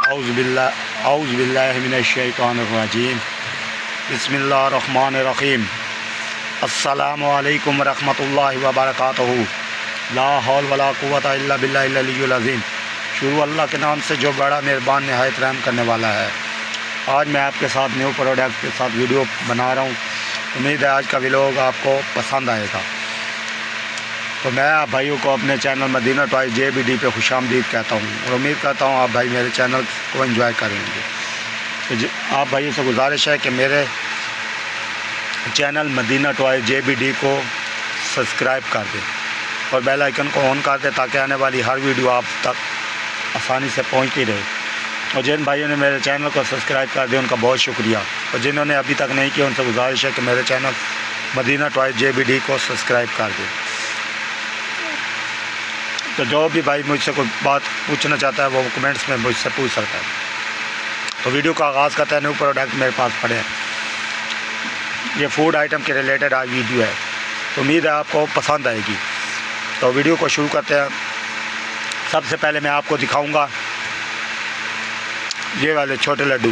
औज़ुबिल्लाहिमिनश्शैतानिर्रजीम बिस्मिल्लाहिर्रहमानिर्रहीम अस्सलामु अलैकुम रहमतुल्लाहि व बरकातुहू ला हौल वला कुव्वता इल्ला बिल्लाहिल अलिय्युल अज़ीम। शुरू अल्लाह के नाम से जो बड़ा मेहरबान नहायत रहम करने वाला है। आज मैं आपके साथ न्यू प्रोडक्ट के साथ वीडियो बना रहा हूँ। उम्मीद है आज का व्लॉग आपको पसंद आएगा। तो मैं आप भाइयों को अपने चैनल मदीना टॉयज़ JBD पे खुशामदीद कहता हूँ और उम्मीद करता हूँ आप भाई मेरे चैनल को एंजॉय करेंगे। तो आप भाइयों से गुजारिश है कि मेरे चैनल मदीना टॉयज़ JBD को सब्सक्राइब कर दें और बेल आइकन को ऑन कर दें ताकि आने वाली हर वीडियो आप तक आसानी से पहुँचती रहे। और जिन भाइयों ने मेरे चैनल को सब्सक्राइब कर दिया उनका बहुत शुक्रिया, और जिन्होंने अभी तक नहीं किया उनसे गुजारिश है कि मेरे चैनल मदीना टॉयज़ JBD को सब्सक्राइब कर दें। तो जो भी भाई मुझसे कोई बात पूछना चाहता है वो कमेंट्स में मुझसे पूछ सकता है। तो वीडियो का आगाज़ करता है। न्यू प्रोडक्ट मेरे पास पड़े हैं, ये फूड आइटम के रिलेटेड आज वीडियो है, तो उम्मीद है आपको पसंद आएगी। तो वीडियो को शुरू करते हैं। सबसे पहले मैं आपको दिखाऊंगा ये वाले छोटे लड्डू,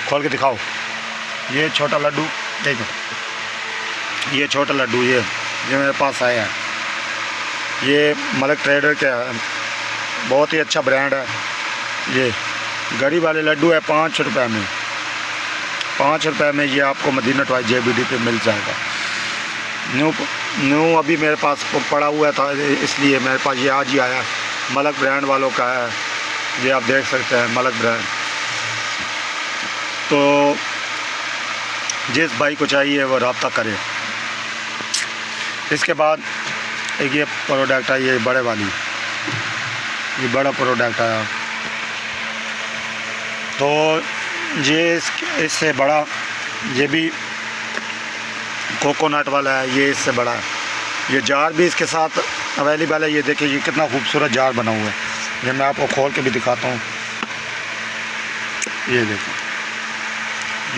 खोल के दिखाओ। ये छोटा लड्डू देखो, ये छोटा लड्डू ये मेरे पास आया है, ये मलिक ट्रेडर के बहुत ही अच्छा ब्रांड है। ये गड़ी वाले लड्डू है 5 रुपये में, 5 रुपये में ये आपको मदीना टॉयज़ JBD पे मिल जाएगा। न्यू अभी मेरे पास पड़ा हुआ था इसलिए मेरे पास ये आज ही आया। मलिक ब्रांड वालों का है, ये आप देख सकते हैं मलिक ब्रांड। तो जिस भाई को चाहिए वो रब्ता करे। इसके बाद एक ये प्रोडक्ट है, ये बड़े वाली, ये बड़ा प्रोडक्ट है। तो ये इससे बड़ा ये भी कोकोनट वाला है, ये इससे बड़ा है। ये जार भी इसके साथ अवेलेबल है। ये देखिए ये कितना खूबसूरत जार बना हुआ है। ये मैं आपको खोल के भी दिखाता हूँ। ये देखो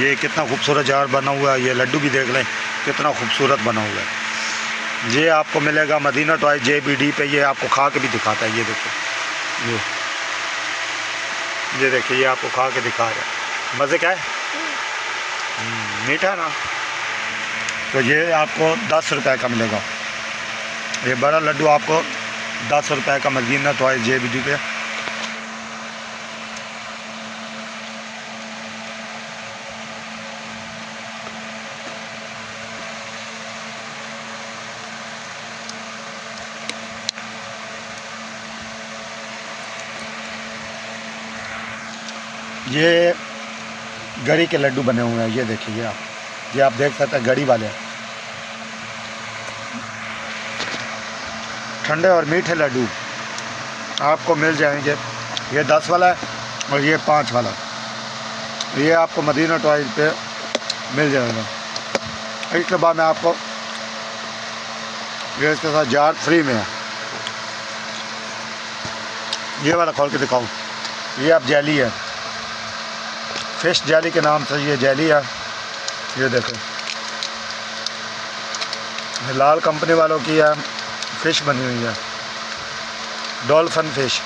ये कितना खूबसूरत जार बना हुआ है। ये लड्डू भी देख लें कितना खूबसूरत बना हुआ है। ये आपको मिलेगा मदीना टॉयज़ JBD पे। ये आपको खा के भी दिखाता है। ये देखो ये देखिए, ये आपको खा के दिखा रहा है। मज़े का है, मीठा ना। तो ये आपको 10 रुपये का मिलेगा। ये बड़ा लड्डू आपको 10 रुपये का मदीना टॉयज़ JBD पे। ये गड़ी के लड्डू बने हुए हैं। ये देखिए ये आप देख सकते हैं गड़ी वाले ठंडे और मीठे लड्डू आपको मिल जाएंगे। ये 10 वाला है और ये 5 वाला, ये आपको मदीना टॉयज़ पे मिल जाएगा। इसके बाद मैं आपको ये इसके साथ जार फ्री में है। ये वाला खोल के दिखाऊँ। ये आप जेली है, फिश जेली के नाम से ये जेली है। ये देखो लाल कंपनी वालों की है, फ़िश बनी हुई है, डॉल्फिन फ़िश।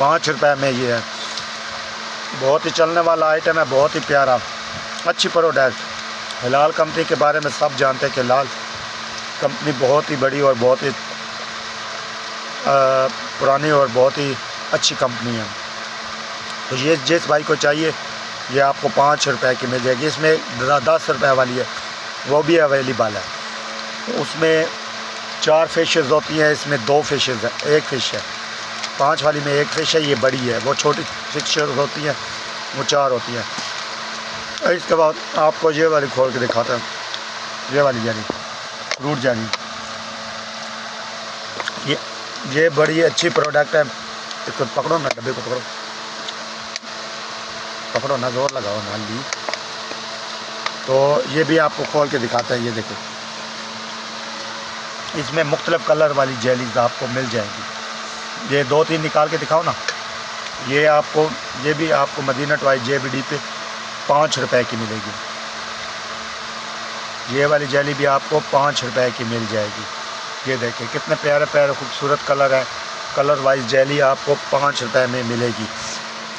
5 रुपये में ये है। बहुत ही चलने वाला आइटम है, बहुत ही प्यारा अच्छी प्रोडक्ट। हिलाल कंपनी के बारे में सब जानते हैं कि हिलाल कंपनी बहुत ही बड़ी और बहुत ही पुरानी और बहुत ही अच्छी कंपनी है। तो ये जिस भाई को चाहिए ये आपको 5 रुपये की मिल जाएगी। इसमें 10 रुपये वाली है, वो भी अवेलेबल है। तो उसमें 4 फिशेज़ होती हैं, इसमें 2 फिशेज़ है, 1 फ़िश है। 5 वाली में 1 फ़िश है, ये बड़ी है। वो छोटी फिशेज़ होती हैं वो 4 होती हैं। इसके बाद आपको ये वाली खोल के दिखाता हूँ। ये वाली जानी फ्रूट जानी, ये बड़ी अच्छी प्रोडक्ट है। इसको पकड़ो ना, डब्बे को पकड़ो ना, जोर लगाओ ना ली। तो ये भी आपको खोल के दिखाता है। ये देखो इसमें मुख्तलिफ़ कलर वाली जेलीज आपको मिल जाएंगी। ये 2-3 निकाल के दिखाओ ना। ये भी आपको मदीना टॉयज़ JBD पे 5 रुपये की मिलेगी। ये वाली जेली भी आपको 5 रुपये की मिल जाएगी। ये देखिए कितने प्यारे प्यारे खूबसूरत कलर है। कलर वाइज जेली आपको 5 रुपए में मिलेगी।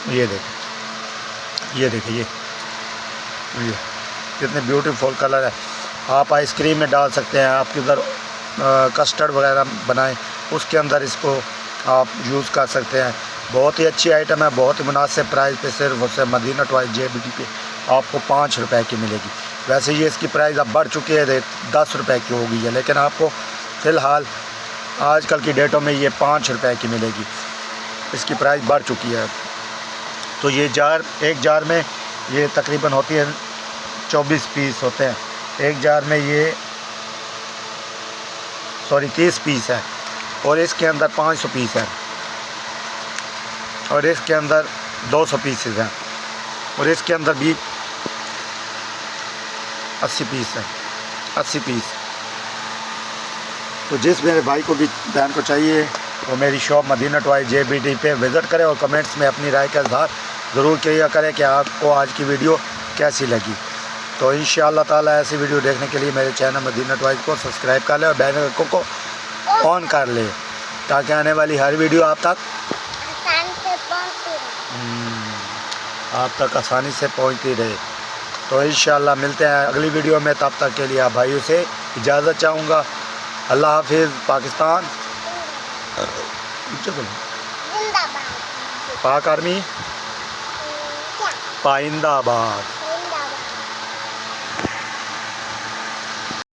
ये देखें, ये देखिए, ये कितने ब्यूटीफुल कलर है। आप आइसक्रीम में डाल सकते हैं, आप किधर कस्टर्ड वगैरह बनाएं उसके अंदर इसको आप यूज़ कर सकते हैं। बहुत ही अच्छी आइटम है, बहुत ही मुनासिब प्राइस पे, सिर्फ उससे मदीना टॉयज़ JBD पे आपको 5 रुपए की मिलेगी। वैसे ये इसकी प्राइस अब बढ़ चुकी है, 10 रुपए की हो गई है, लेकिन आपको फ़िलहाल आजकल की डेटों में ये 5 रुपए की मिलेगी। इसकी प्राइस बढ़ चुकी है। तो ये जार, एक जार में ये तकरीबन होती है 24 पीस होते हैं। एक जार में ये 30 पीस है, और इसके अंदर 500 पीस है, और इसके अंदर 200 पीसेस हैं, और इसके अंदर भी 80 पीस है, 80 पीस। तो जिस मेरे भाई को भी बहन को चाहिए वो मेरी शॉप मदीना टॉयज़ JBD पे विज़िट करें, और कमेंट्स में अपनी राय का इज़हार ज़रूर किया करें कि आपको आज की वीडियो कैसी लगी। तो इंशाअल्लाह ताला ऐसी वीडियो देखने के लिए मेरे चैनल मदीना टॉयज़ को सब्सक्राइब कर लें और बेल आइकन को ऑन कर लें, ताकि आने वाली हर वीडियो आप तक आसानी से पहुंचती रहे। तो इंशाअल्लाह मिलते हैं अगली वीडियो में, तब तक के लिए आप भाइयों से इजाज़त चाहूँगा। अल्लाह हाफिज़। पाकिस्तान पाक आर्मी पाइंदाबाद।